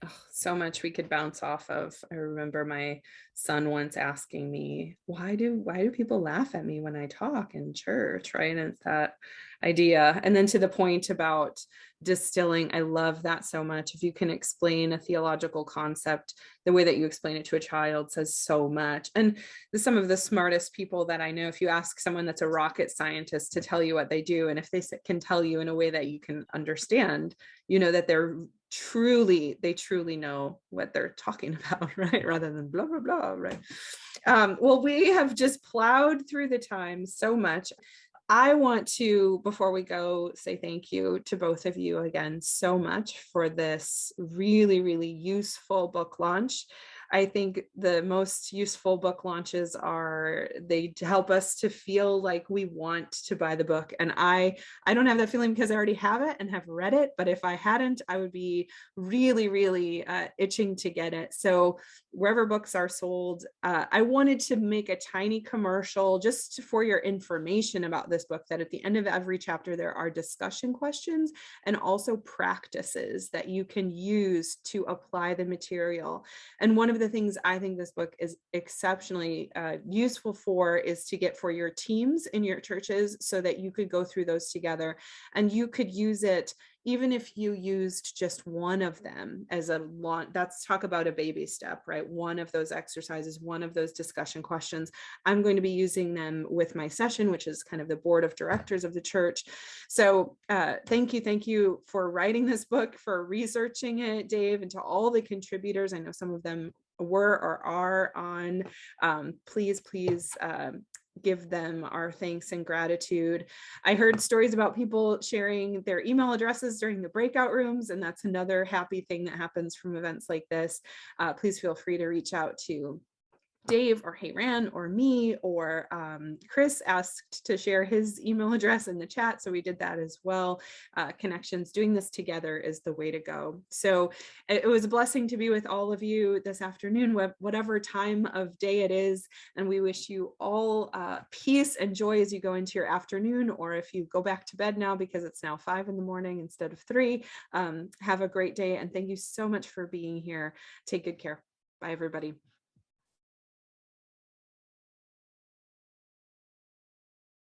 Oh, so much we could bounce off of. I remember my son once asking me, why do people laugh at me when I talk in church, right? And it's that idea. And then to the point about distilling, I love that so much. If you can explain a theological concept the way that you explain it to a child says so much. And some of the smartest people that I know, if you ask someone that's a rocket scientist to tell you what they do, and if they can tell you in a way that you can understand, you know that they truly know what they're talking about, right? Rather than blah, blah, blah, right? Well, we have just plowed through the time so much. I want to, before we go, say thank you to both of you again so much for this really, really useful book launch. I think the most useful book launches they help us to feel like we want to buy the book. And I don't have that feeling because I already have it and have read it. But if I hadn't, I would be really, really itching to get it. So wherever books are sold, I wanted to make a tiny commercial just for your information about this book, that at the end of every chapter, there are discussion questions and also practices that you can use to apply the material. And one of the things I think this book is exceptionally useful for is to get for your teams in your churches, so that you could go through those together and you could use it even if you used just one of them as a launch. That's talk about a baby step, right? One of those exercises, one of those discussion questions. I'm going to be using them with my session, which is kind of the board of directors of the church. So thank you for writing this book, for researching it, Dave, and to all the contributors. I know some of them were or are on. Please give them our thanks and gratitude. I heard stories about people sharing their email addresses during the breakout rooms, and that's another happy thing that happens from events like this. Please feel free to reach out to Dave or HyeRan or me, or Chris asked to share his email address in the chat, so we did that as well. Connections, doing this together is the way to go. So it was a blessing to be with all of you this afternoon, whatever time of day it is, and we wish you all peace and joy as you go into your afternoon, or if you go back to bed now because it's now 5 a.m. instead of 3. Have a great day, and thank you so much for being here. Take good care. Bye, everybody.